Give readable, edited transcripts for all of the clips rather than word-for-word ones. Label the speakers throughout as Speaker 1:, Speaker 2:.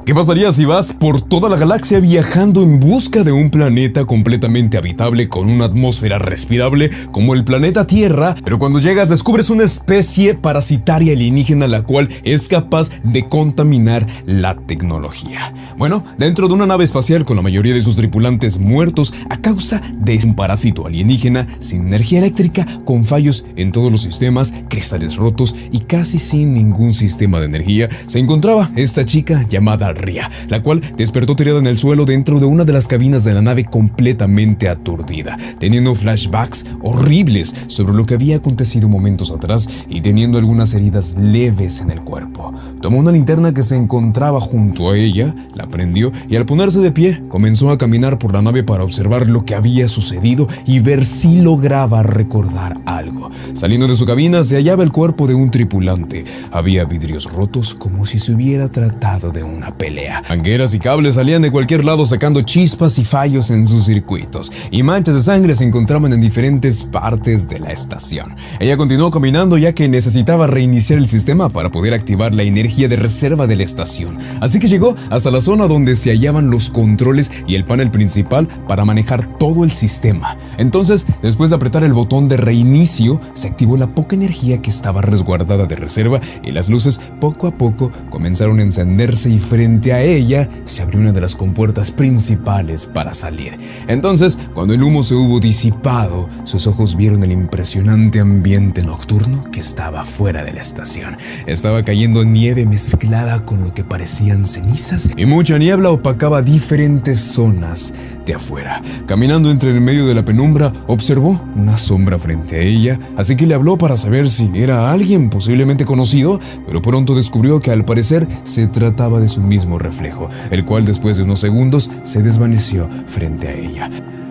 Speaker 1: ¿Qué pasaría si vas por toda la galaxia viajando en busca de un planeta completamente habitable con una atmósfera respirable como el planeta Tierra, pero cuando llegas descubres una especie parasitaria alienígena la cual es capaz de contaminar la tecnología? Bueno, dentro de una nave espacial con la mayoría de sus tripulantes muertos a causa de un parásito alienígena sin energía eléctrica, con fallos en todos los sistemas, cristales rotos y casi sin ningún sistema de energía, se encontraba esta chica llamada Ria, la cual despertó tirada en el suelo dentro de una de las cabinas de la nave completamente aturdida, teniendo flashbacks horribles sobre lo que había acontecido momentos atrás y teniendo algunas heridas leves en el cuerpo. Tomó una linterna que se encontraba junto a ella, la prendió y al ponerse de pie comenzó a caminar por la nave para observar lo que había sucedido y ver si lograba recordar algo. Saliendo de su cabina se hallaba el cuerpo de un tripulante. Había vidrios rotos como si se hubiera tratado de una pelea. Mangueras y cables salían de cualquier lado sacando chispas y fallos en sus circuitos, y manchas de sangre se encontraban en diferentes partes de la estación. Ella continuó caminando ya que necesitaba reiniciar el sistema para poder activar la energía de reserva de la estación, así que llegó hasta la zona donde se hallaban los controles y el panel principal para manejar todo el sistema. Entonces, después de apretar el botón de reinicio, se activó la poca energía que estaba resguardada de reserva y las luces poco a poco comenzaron a encenderse y frente a ella se abrió una de las compuertas principales para salir. Entonces, cuando el humo se hubo disipado, sus ojos vieron el impresionante ambiente nocturno que estaba fuera de la estación. Estaba cayendo nieve mezclada con lo que parecían cenizas y mucha niebla opacaba diferentes zonas de afuera. Caminando entre el medio de la penumbra, observó una sombra frente a ella, así que le habló para saber si era alguien posiblemente conocido, pero pronto descubrió que al parecer se trataba de su mismo reflejo, el cual después de unos segundos se desvaneció frente a ella.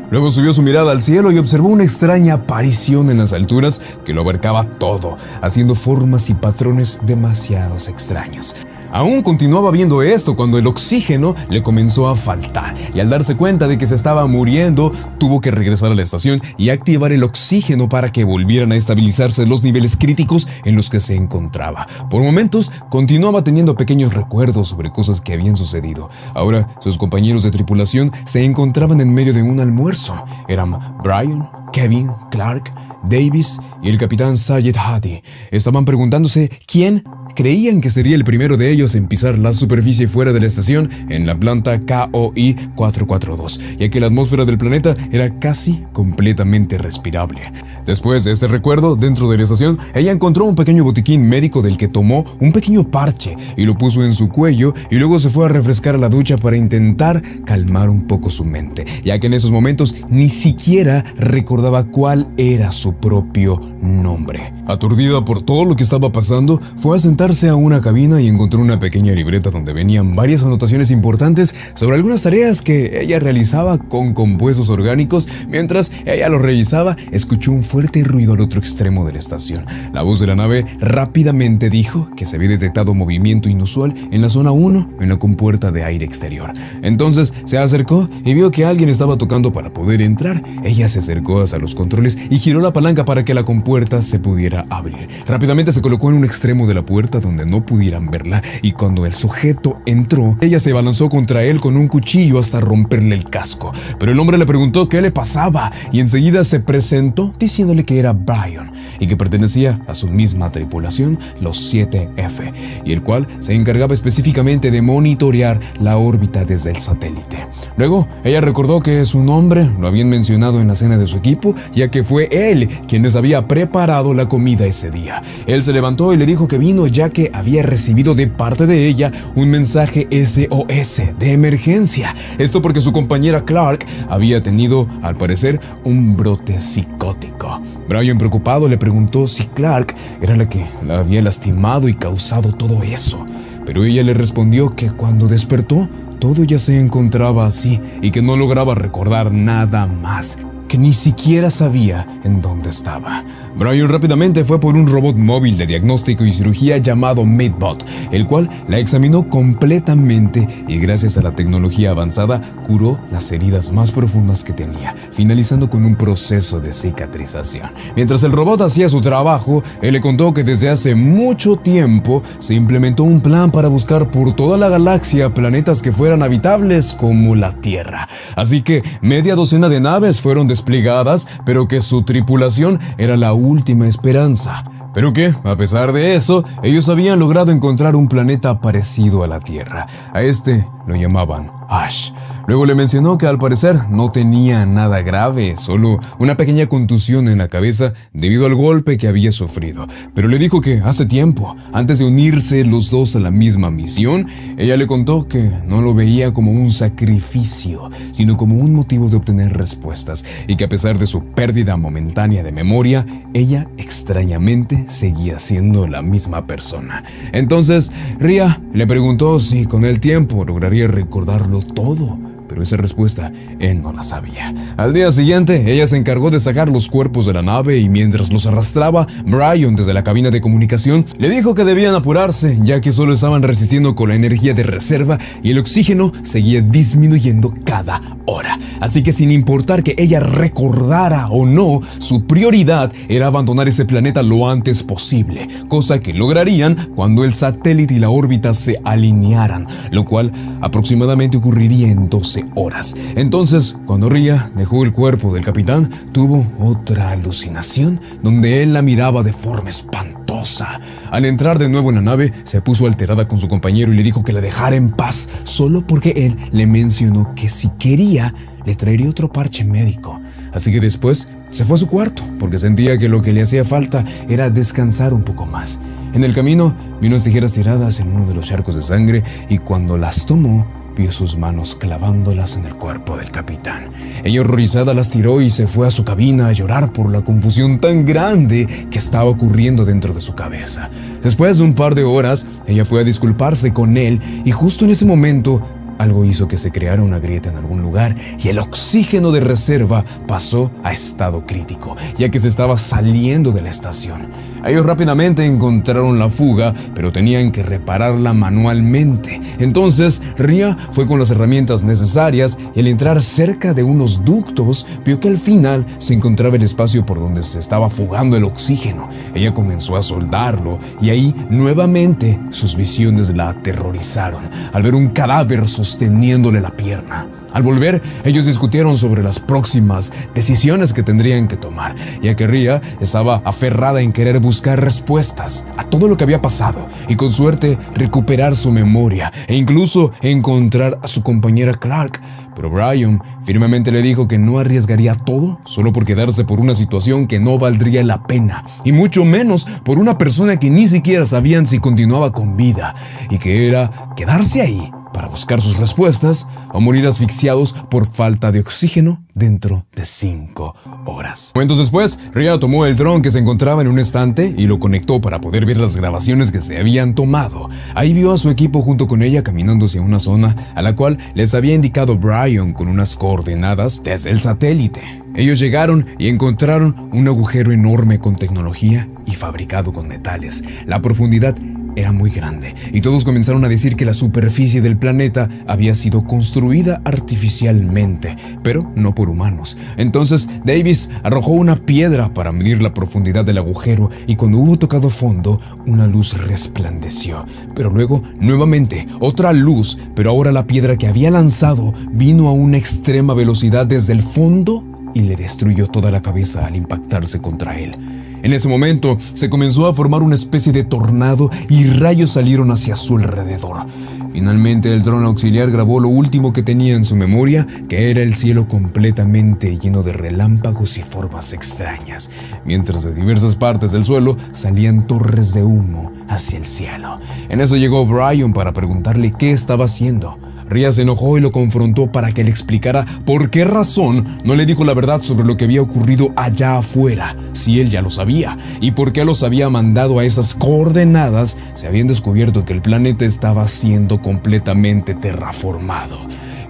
Speaker 1: Luego subió su mirada al cielo y observó una extraña aparición en las alturas que lo abarcaba todo, haciendo formas y patrones demasiado extraños. Aún continuaba viendo esto cuando el oxígeno le comenzó a faltar, y al darse cuenta de que se estaba muriendo, tuvo que regresar a la estación y activar el oxígeno para que volvieran a estabilizarse los niveles críticos en los que se encontraba. Por momentos, continuaba teniendo pequeños recuerdos sobre cosas que habían sucedido. Ahora, sus compañeros de tripulación se encontraban en medio de un almuerzo. Eran Brian, Kevin, Clark, Davis y el capitán Sayed Hadi. Estaban preguntándose quién creían que sería el primero de ellos en pisar la superficie fuera de la estación en la planta KOI 442, ya que la atmósfera del planeta era casi completamente respirable. Después de ese recuerdo, dentro de la estación, ella encontró un pequeño botiquín médico del que tomó un pequeño parche y lo puso en su cuello, y luego se fue a refrescar a la ducha para intentar calmar un poco su mente, ya que en esos momentos ni siquiera recordaba cuál era su propio nombre. Aturdida por todo lo que estaba pasando, fue a sentarse a una cabina y encontró una pequeña libreta donde venían varias anotaciones importantes sobre algunas tareas que ella realizaba con compuestos orgánicos. Mientras ella lo revisaba, escuchó un fuerte ruido al otro extremo de la estación. La voz de la nave rápidamente dijo que se había detectado movimiento inusual en la zona 1 en la compuerta de aire exterior. Entonces se acercó y vio que alguien estaba tocando para poder entrar. Ella se acercó hasta los controles y giró la palanca para que la compuerta se pudiera abrir. Rápidamente se colocó en un extremo de la puerta donde no pudieran verla, y cuando el sujeto entró, ella se abalanzó contra él con un cuchillo hasta romperle el casco. Pero el hombre le preguntó qué le pasaba y enseguida se presentó diciéndole que era Brian y que pertenecía a su misma tripulación, los 7F, y el cual se encargaba específicamente de monitorear la órbita desde el satélite. Luego, ella recordó que su nombre lo habían mencionado en la cena de su equipo, ya que fue él quien les había preparado la comida ese día. Él se levantó y le dijo que vino ya que había recibido de parte de ella un mensaje SOS de emergencia. Esto porque su compañera Clark había tenido, al parecer, un brote psicótico. Brian, preocupado, le preguntó si Clark era la que la había lastimado y causado todo eso. Pero ella le respondió que cuando despertó, todo ya se encontraba así y que no lograba recordar nada más. que ni siquiera sabía en dónde estaba. Brian rápidamente fue por un robot móvil de diagnóstico y cirugía llamado MedBot, el cual la examinó completamente y gracias a la tecnología avanzada curó las heridas más profundas que tenía, finalizando con un proceso de cicatrización. Mientras el robot hacía su trabajo, él le contó que desde hace mucho tiempo se implementó un plan para buscar por toda la galaxia planetas que fueran habitables como la Tierra. Así que media docena de naves fueron desplegadas, pero que su tripulación era la última esperanza. Pero que, a pesar de eso, ellos habían logrado encontrar un planeta parecido a la Tierra. A este lo llamaban Ash. Luego le mencionó que al parecer no tenía nada grave, solo una pequeña contusión en la cabeza debido al golpe que había sufrido. Pero le dijo que hace tiempo, antes de unirse los dos a la misma misión, ella le contó que no lo veía como un sacrificio, sino como un motivo de obtener respuestas, y que a pesar de su pérdida momentánea de memoria, ella extrañamente seguía siendo la misma persona. Entonces, Ria le preguntó si con el tiempo lograría recordarlo todo, pero esa respuesta él no la sabía. Al día siguiente, ella se encargó de sacar los cuerpos de la nave y mientras los arrastraba, Brian desde la cabina de comunicación le dijo que debían apurarse, ya que solo estaban resistiendo con la energía de reserva y el oxígeno seguía disminuyendo cada hora. Así que sin importar que ella recordara o no, su prioridad era abandonar ese planeta lo antes posible, cosa que lograrían cuando el satélite y la órbita se alinearan, lo cual aproximadamente ocurriría en 12 horas. Entonces, cuando Ria dejó el cuerpo del capitán, tuvo otra alucinación donde él la miraba de forma espantosa. Al entrar de nuevo en la nave, se puso alterada con su compañero y le dijo que la dejara en paz, solo porque él le mencionó que si quería, le traería otro parche médico. Así que después se fue a su cuarto, porque sentía que lo que le hacía falta era descansar un poco más. En el camino, vio unas tijeras tiradas en uno de los charcos de sangre y cuando las tomó, vio sus manos clavándolas en el cuerpo del capitán. Ella horrorizada las tiró y se fue a su cabina a llorar por la confusión tan grande que estaba ocurriendo dentro de su cabeza. Después de un par de horas, ella fue a disculparse con él y justo en ese momento algo hizo que se creara una grieta en algún lugar y el oxígeno de reserva pasó a estado crítico, ya que se estaba saliendo de la estación. Ellos rápidamente encontraron la fuga, pero tenían que repararla manualmente. Entonces, Ria fue con las herramientas necesarias y al entrar cerca de unos ductos, vio que al final se encontraba el espacio por donde se estaba fugando el oxígeno. Ella comenzó a soldarlo y ahí nuevamente sus visiones la aterrorizaron al ver un cadáver sosteniéndole la pierna. Al volver, ellos discutieron sobre las próximas decisiones que tendrían que tomar, ya que Ria estaba aferrada en querer buscar respuestas a todo lo que había pasado y con suerte recuperar su memoria e incluso encontrar a su compañera Clark. Pero Brian firmemente le dijo que no arriesgaría todo solo por quedarse por una situación que no valdría la pena, y mucho menos por una persona que ni siquiera sabían si continuaba con vida, y que era quedarse ahí para buscar sus respuestas o morir asfixiados por falta de oxígeno dentro de 5 horas. Momentos después, Ria tomó el dron que se encontraba en un estante y lo conectó para poder ver las grabaciones que se habían tomado. Ahí vio a su equipo junto con ella caminando hacia una zona a la cual les había indicado Brian con unas coordenadas desde el satélite. Ellos llegaron y encontraron un agujero enorme con tecnología y fabricado con metales. La profundidad era muy grande y todos comenzaron a decir que la superficie del planeta había sido construida artificialmente, pero no por humanos. Entonces Davis arrojó una piedra para medir la profundidad del agujero y cuando hubo tocado fondo, una luz resplandeció. Pero luego, nuevamente, otra luz, pero ahora la piedra que había lanzado vino a una extrema velocidad desde el fondo y le destruyó toda la cabeza al impactarse contra él. En ese momento se comenzó a formar una especie de tornado y rayos salieron hacia su alrededor. Finalmente el dron auxiliar grabó lo último que tenía en su memoria, que era el cielo completamente lleno de relámpagos y formas extrañas, mientras de diversas partes del suelo salían torres de humo hacia el cielo. En eso llegó Brian para preguntarle qué estaba haciendo. Ria se enojó y lo confrontó para que le explicara por qué razón no le dijo la verdad sobre lo que había ocurrido allá afuera, si él ya lo sabía, y por qué los había mandado a esas coordenadas. Se habían descubierto que el planeta estaba siendo completamente terraformado.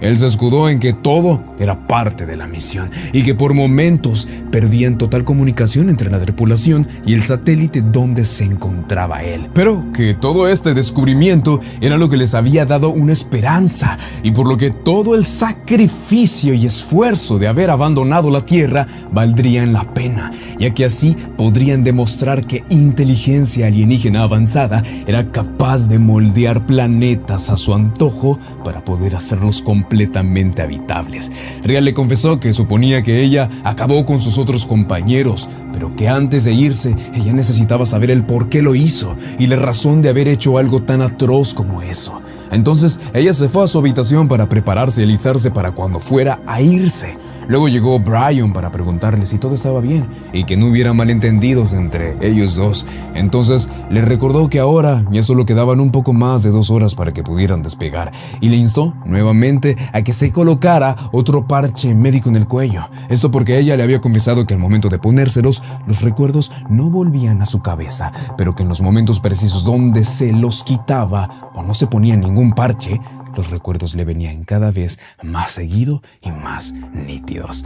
Speaker 1: Él se escudó en que todo era parte de la misión y que por momentos perdían total comunicación entre la tripulación y el satélite donde se encontraba él. Pero que todo este descubrimiento era lo que les había dado una esperanza y por lo que todo el sacrificio y esfuerzo de haber abandonado la Tierra valdrían la pena, ya que así podrían demostrar que inteligencia alienígena avanzada era capaz de moldear planetas a su antojo para poder hacerlos completamente habitables. Rhea le confesó que suponía que ella acabó con sus otros compañeros, pero que antes de irse ella necesitaba saber el por qué lo hizo y la razón de haber hecho algo tan atroz como eso. Entonces ella se fue a su habitación para prepararse y alistarse para cuando fuera a irse. Luego llegó Brian para preguntarle si todo estaba bien y que no hubiera malentendidos entre ellos dos. Entonces le recordó que ahora ya solo quedaban un poco más de 2 horas para que pudieran despegar y le instó nuevamente a que se colocara otro parche médico en el cuello. Esto porque ella le había confesado que al momento de ponérselos, los recuerdos no volvían a su cabeza, pero que en los momentos precisos donde se los quitaba o no se ponía ningún parche, los recuerdos le venían cada vez más seguido y más nítidos.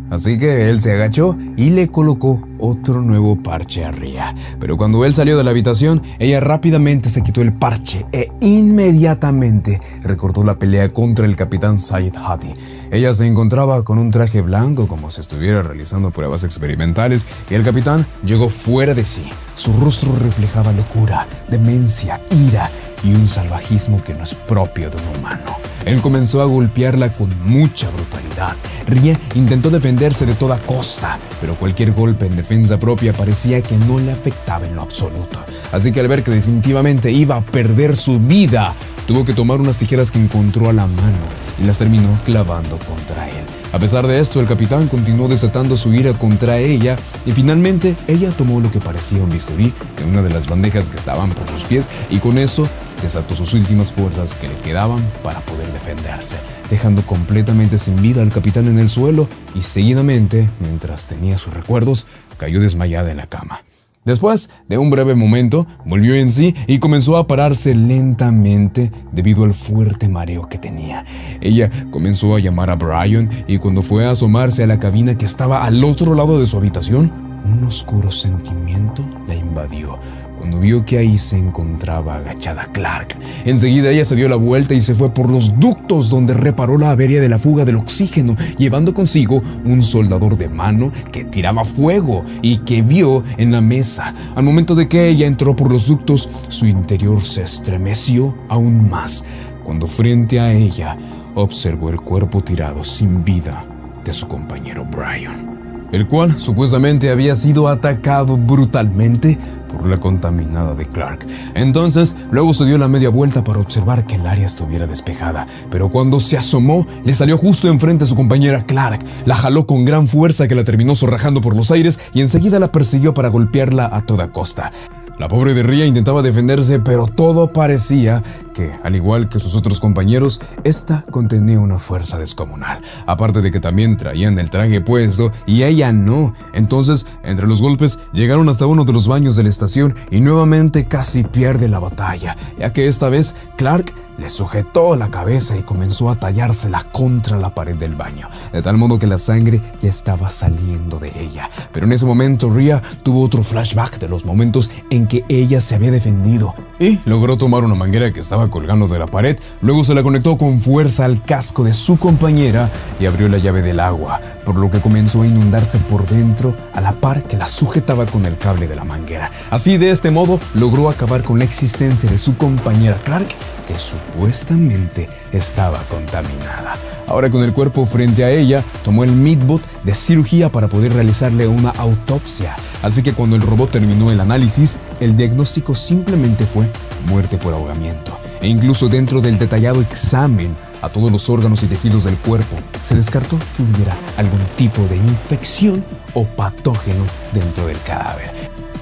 Speaker 1: Así que él se agachó y le colocó otro nuevo parche a Rhea. Pero cuando él salió de la habitación, ella rápidamente se quitó el parche e inmediatamente recordó la pelea contra el capitán Sayid Hati. Ella se encontraba con un traje blanco como si estuviera realizando pruebas experimentales y el capitán llegó fuera de sí. Su rostro reflejaba locura, demencia, ira y un salvajismo que no es propio de un humano. Él comenzó a golpearla con mucha brutalidad. Rhea intentó defenderse de toda costa, pero cualquier golpe en defensa propia parecía que no le afectaba en lo absoluto. Así que al ver que definitivamente iba a perder su vida, tuvo que tomar unas tijeras que encontró a la mano y las terminó clavando contra él. A pesar de esto, el capitán continuó desatando su ira contra ella y finalmente ella tomó lo que parecía un bisturí en una de las bandejas que estaban por sus pies y con eso desató sus últimas fuerzas que le quedaban para poder defenderse, dejando completamente sin vida al capitán en el suelo y seguidamente, mientras tenía sus recuerdos, cayó desmayada en la cama. Después de un breve momento, volvió en sí y comenzó a pararse lentamente debido al fuerte mareo que tenía. Ella comenzó a llamar a Brian y cuando fue a asomarse a la cabina que estaba al otro lado de su habitación, un oscuro sentimiento la invadió. Cuando vio que ahí se encontraba agachada Clark, enseguida ella se dio la vuelta y se fue por los ductos donde reparó la avería de la fuga del oxígeno, llevando consigo un soldador de mano que tiraba fuego y que vio en la mesa. Al momento de que ella entró por los ductos, su interior se estremeció aún más, cuando frente a ella observó el cuerpo tirado sin vida de su compañero Brian, el cual supuestamente había sido atacado brutalmente por la contaminada de Clark. Entonces, luego se dio la media vuelta para observar que el área estuviera despejada, pero cuando se asomó, le salió justo enfrente a su compañera Clark. La jaló con gran fuerza que la terminó zorrajando por los aires y enseguida la persiguió para golpearla a toda costa. La pobre de Rhea intentaba defenderse, pero todo parecía que, al igual que sus otros compañeros, esta contenía una fuerza descomunal. Aparte de que también traían el traje puesto y ella no. Entonces, entre los golpes, llegaron hasta uno de los baños de la estación y nuevamente casi pierde la batalla, ya que esta vez Clark le sujetó la cabeza y comenzó a tallársela contra la pared del baño, de tal modo que la sangre ya estaba saliendo de ella. Pero en ese momento Rhea tuvo otro flashback de los momentos en que ella se había defendido y logró tomar una manguera que estaba colgando de la pared, luego se la conectó con fuerza al casco de su compañera y abrió la llave del agua, por lo que comenzó a inundarse por dentro a la par que la sujetaba con el cable de la manguera. Así, de este modo, logró acabar con la existencia de su compañera Clark, que supuestamente estaba contaminada. Ahora, con el cuerpo frente a ella, tomó el Midbot de cirugía para poder realizarle una autopsia. Así que cuando el robot terminó el análisis, el diagnóstico simplemente fue muerte por ahogamiento. E incluso dentro del detallado examen a todos los órganos y tejidos del cuerpo, se descartó que hubiera algún tipo de infección o patógeno dentro del cadáver.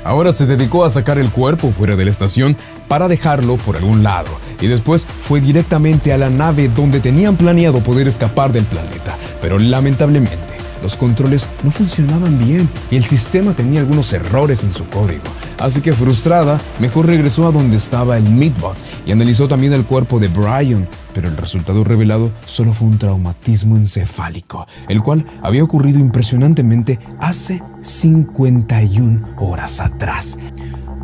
Speaker 1: Ahora se dedicó a sacar el cuerpo fuera de la estación para dejarlo por algún lado y después fue directamente a la nave donde tenían planeado poder escapar del planeta, pero lamentablemente los controles no funcionaban bien y el sistema tenía algunos errores en su código. Así que frustrada, mejor regresó a donde estaba el Meatbot y analizó también el cuerpo de Brian, pero el resultado revelado solo fue un traumatismo encefálico, el cual había ocurrido impresionantemente hace 51 horas atrás.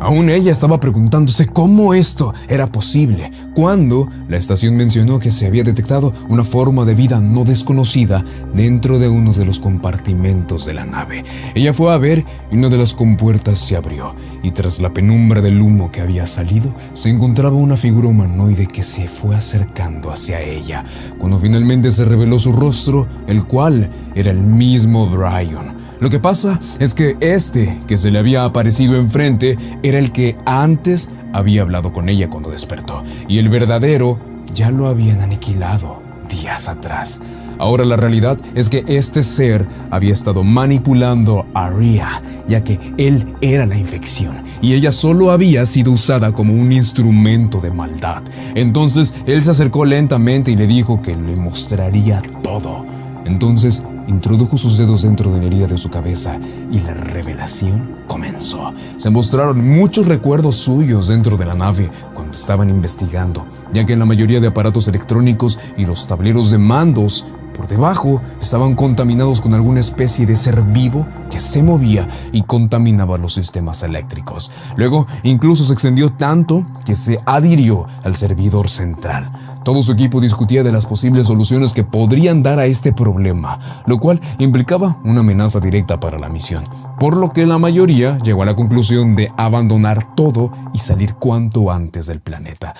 Speaker 1: Aún ella estaba preguntándose cómo esto era posible, cuando la estación mencionó que se había detectado una forma de vida no desconocida dentro de uno de los compartimentos de la nave. Ella fue a ver y una de las compuertas se abrió, y tras la penumbra del humo que había salido, se encontraba una figura humanoide que se fue acercando hacia ella, cuando finalmente se reveló su rostro, el cual era el mismo Brian. Lo que pasa es que que se le había aparecido enfrente era el que antes había hablado con ella cuando despertó, y el verdadero ya lo habían aniquilado días atrás. Ahora la realidad es que este ser había estado manipulando a Rhea, ya que él era la infección y ella solo había sido usada como un instrumento de maldad. Entonces él se acercó lentamente y le dijo que le mostraría todo. Entonces introdujo sus dedos dentro de la herida de su cabeza y la revelación comenzó. Se mostraron muchos recuerdos suyos dentro de la nave cuando estaban investigando, ya que la mayoría de aparatos electrónicos y los tableros de mandos por debajo estaban contaminados con alguna especie de ser vivo que se movía y contaminaba los sistemas eléctricos. Luego, incluso se extendió tanto que se adhirió al servidor central. Todo su equipo discutía de las posibles soluciones que podrían dar a este problema, lo cual implicaba una amenaza directa para la misión, por lo que la mayoría llegó a la conclusión de abandonar todo y salir cuanto antes del planeta.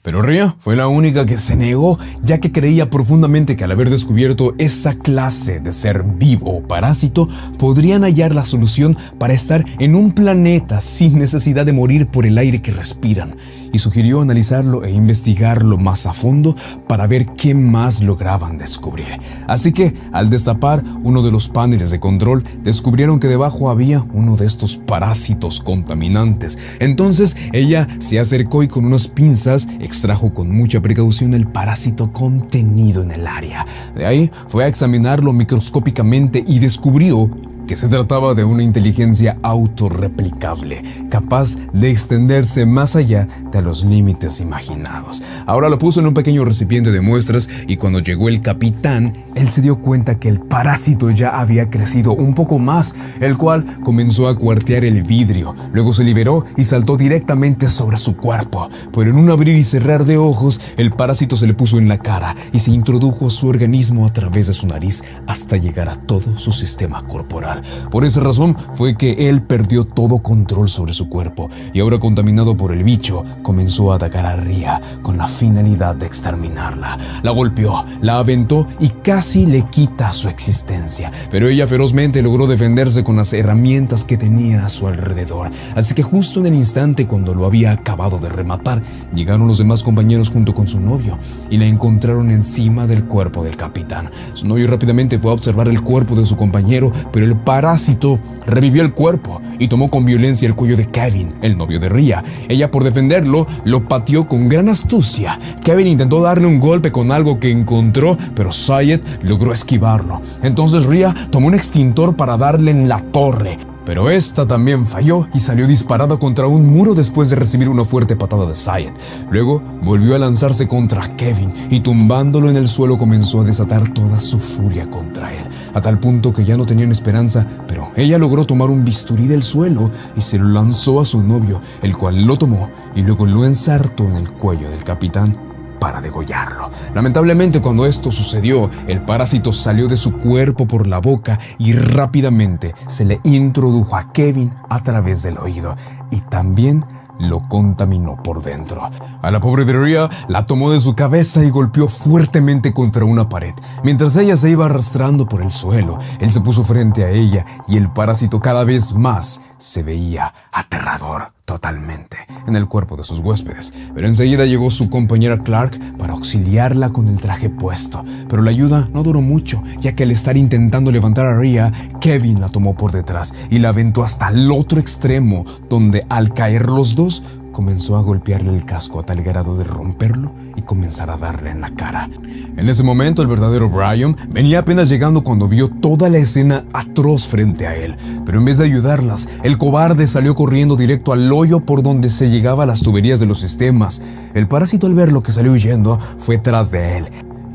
Speaker 1: Pero Rhea fue la única que se negó, ya que creía profundamente que al haber descubierto esa clase de ser vivo o parásito, podrían hallar la solución para estar en un planeta sin necesidad de morir por el aire que respiran, y sugirió analizarlo e investigarlo más a fondo para ver qué más lograban descubrir. Así que, al destapar uno de los paneles de control, descubrieron que debajo había uno de estos parásitos contaminantes. Entonces, ella se acercó y con unas pinzas extrajo con mucha precaución el parásito contenido en el área. De ahí fue a examinarlo microscópicamente y descubrió que se trataba de una inteligencia autorreplicable, capaz de extenderse más allá de los límites imaginados. Ahora lo puso en un pequeño recipiente de muestras y cuando llegó el capitán, él se dio cuenta que el parásito ya había crecido un poco más, el cual comenzó a cuartear el vidrio. Luego se liberó y saltó directamente sobre su cuerpo, pero en un abrir y cerrar de ojos, el parásito se le puso en la cara y se introdujo a su organismo a través de su nariz hasta llegar a todo su sistema corporal. Por esa razón fue que él perdió todo control sobre su cuerpo y ahora contaminado por el bicho comenzó a atacar a Rhea con la finalidad de exterminarla. La golpeó, la aventó y casi le quita su existencia, pero ella ferozmente logró defenderse con las herramientas que tenía a su alrededor. Así que justo en el instante cuando lo había acabado de rematar, llegaron los demás compañeros junto con su novio y la encontraron encima del cuerpo del capitán. Su novio rápidamente fue a observar el cuerpo de su compañero, pero el parásito revivió el cuerpo y tomó con violencia el cuello de Kevin, el novio de Rhea. Ella, por defenderlo, lo pateó con gran astucia. Kevin intentó darle un golpe con algo que encontró, pero Sayed logró esquivarlo. Entonces Rhea tomó un extintor para darle en la torre, pero esta también falló y salió disparada contra un muro después de recibir una fuerte patada de Sayed. Luego volvió a lanzarse contra Kevin y tumbándolo en el suelo comenzó a desatar toda su furia contra él, a tal punto que ya no tenían esperanza, pero ella logró tomar un bisturí del suelo y se lo lanzó a su novio, el cual lo tomó y luego lo ensartó en el cuello del capitán para degollarlo. Lamentablemente, cuando esto sucedió, el parásito salió de su cuerpo por la boca y rápidamente se le introdujo a Kevin a través del oído y también lo contaminó por dentro. A la pobre de Rhea la tomó de su cabeza y golpeó fuertemente contra una pared. Mientras ella se iba arrastrando por el suelo, él se puso frente a ella y el parásito cada vez más se veía aterrador totalmente en el cuerpo de sus huéspedes. Pero enseguida llegó su compañera Clark para auxiliarla con el traje puesto. Pero la ayuda no duró mucho, ya que al estar intentando levantar a Rhea, Kevin la tomó por detrás y la aventó hasta el otro extremo, donde al caer los dos comenzó a golpearle el casco a tal grado de romperlo y comenzar a darle en la cara. En ese momento el verdadero Brian venía apenas llegando cuando vio toda la escena atroz frente a él, pero en vez de ayudarlas, el cobarde salió corriendo directo al hoyo por donde se llegaba a las tuberías de los sistemas. El parásito, al ver lo que salió huyendo, fue tras de él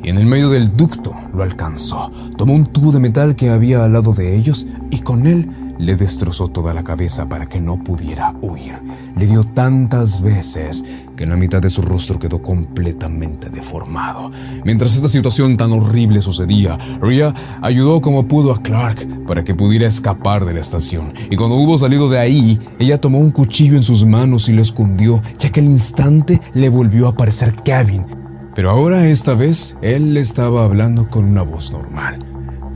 Speaker 1: y en el medio del ducto lo alcanzó. Tomó un tubo de metal que había al lado de ellos y con él le destrozó toda la cabeza para que no pudiera huir. Le dio tantas veces que la mitad de su rostro quedó completamente deformado. Mientras esta situación tan horrible sucedía, Rhea ayudó como pudo a Clark para que pudiera escapar de la estación. Y cuando hubo salido de ahí, ella tomó un cuchillo en sus manos y lo escondió, ya que al instante le volvió a aparecer Kevin. Pero ahora, esta vez, él le estaba hablando con una voz normal.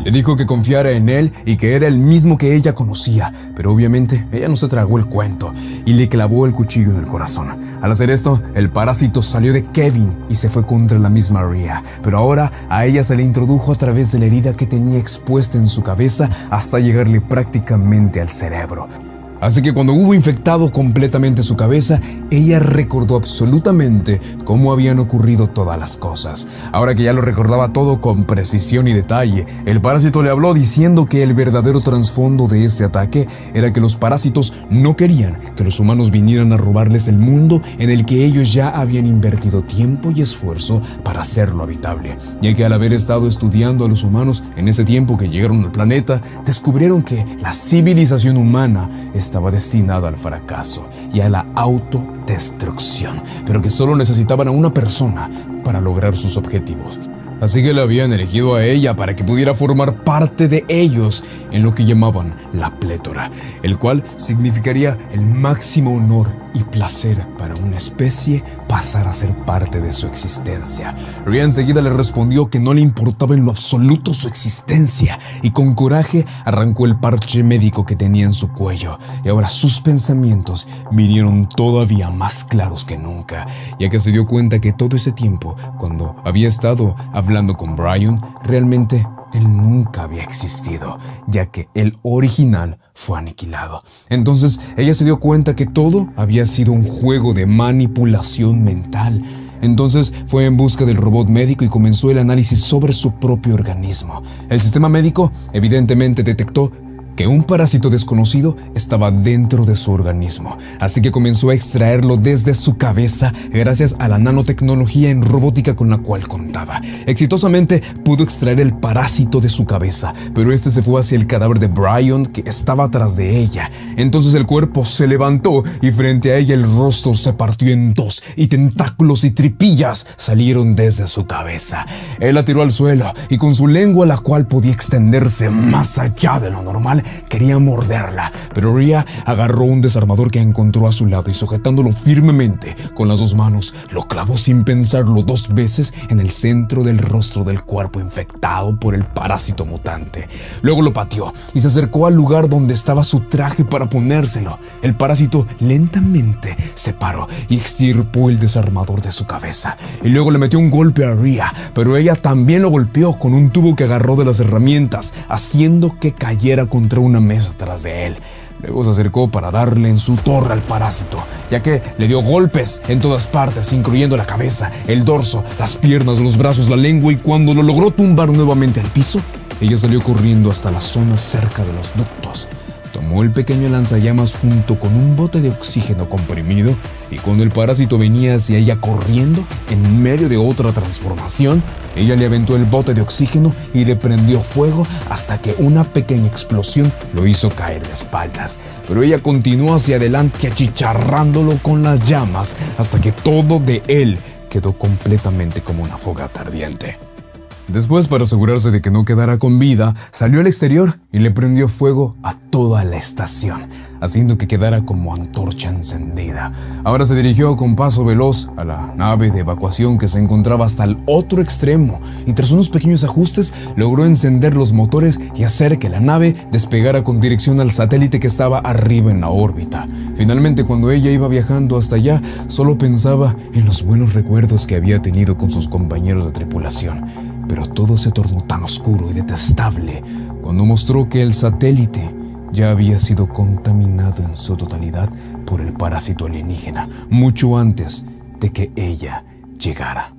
Speaker 1: Le dijo que confiara en él y que era el mismo que ella conocía, pero obviamente ella no se tragó el cuento y le clavó el cuchillo en el corazón. Al hacer esto, el parásito salió de Kevin y se fue contra la misma Rhea, pero ahora a ella se le introdujo a través de la herida que tenía expuesta en su cabeza hasta llegarle prácticamente al cerebro. Así que cuando hubo infectado completamente su cabeza, ella recordó absolutamente cómo habían ocurrido todas las cosas. Ahora que ya lo recordaba todo con precisión y detalle, el parásito le habló diciendo que el verdadero trasfondo de este ataque era que los parásitos no querían que los humanos vinieran a robarles el mundo en el que ellos ya habían invertido tiempo y esfuerzo para hacerlo habitable, ya que al haber estado estudiando a los humanos en ese tiempo que llegaron al planeta, descubrieron que la civilización humana estaba destinado al fracaso y a la autodestrucción, pero que solo necesitaban a una persona para lograr sus objetivos. Así que la habían elegido a ella para que pudiera formar parte de ellos en lo que llamaban la plétora, el cual significaría el máximo honor y placer para una especie pasar a ser parte de su existencia. Rhea enseguida le respondió que no le importaba en lo absoluto su existencia y con coraje arrancó el parche médico que tenía en su cuello, y ahora sus pensamientos vinieron todavía más claros que nunca, ya que se dio cuenta que todo ese tiempo, cuando había estado hablando con Brian, realmente él nunca había existido, ya que el original fue aniquilado. Entonces ella se dio cuenta que todo había sido un juego de manipulación mental. Entonces fue en busca del robot médico y comenzó el análisis sobre su propio organismo. El sistema médico evidentemente detectó que un parásito desconocido estaba dentro de su organismo, así que comenzó a extraerlo desde su cabeza gracias a la nanotecnología en robótica con la cual contaba. Exitosamente pudo extraer el parásito de su cabeza, pero este se fue hacia el cadáver de Brian que estaba atrás de ella. Entonces el cuerpo se levantó y frente a ella el rostro se partió en dos y tentáculos y tripillas salieron desde su cabeza. Él la tiró al suelo y con su lengua, la cual podía extenderse más allá de lo normal, quería morderla, pero Rhea agarró un desarmador que encontró a su lado y sujetándolo firmemente con las dos manos, lo clavó sin pensarlo 2 veces en el centro del rostro del cuerpo infectado por el parásito mutante. Luego lo pateó y se acercó al lugar donde estaba su traje para ponérselo. El parásito lentamente se paró y extirpó el desarmador de su cabeza, y luego le metió un golpe a Rhea, pero ella también lo golpeó con un tubo que agarró de las herramientas, haciendo que cayera contra una mesa atrás de él. Luego se acercó para darle en su torre al parásito, ya que le dio golpes en todas partes, incluyendo la cabeza, el dorso, las piernas, los brazos, la lengua, y cuando lo logró tumbar nuevamente al piso, ella salió corriendo hasta la zona cerca de los ductos. Tomó el pequeño lanzallamas junto con un bote de oxígeno comprimido, y cuando el parásito venía hacia ella corriendo, en medio de otra transformación, ella le aventó el bote de oxígeno y le prendió fuego hasta que una pequeña explosión lo hizo caer de espaldas. Pero ella continuó hacia adelante achicharrándolo con las llamas hasta que todo de él quedó completamente como una fogata ardiente. Después, para asegurarse de que no quedara con vida, salió al exterior y le prendió fuego a toda la estación, haciendo que quedara como antorcha encendida. Ahora se dirigió con paso veloz a la nave de evacuación que se encontraba hasta el otro extremo, y tras unos pequeños ajustes logró encender los motores y hacer que la nave despegara con dirección al satélite que estaba arriba en la órbita. Finalmente, cuando ella iba viajando hasta allá, solo pensaba en los buenos recuerdos que había tenido con sus compañeros de tripulación. Pero todo se tornó tan oscuro y detestable cuando mostró que el satélite ya había sido contaminado en su totalidad por el parásito alienígena mucho antes de que ella llegara.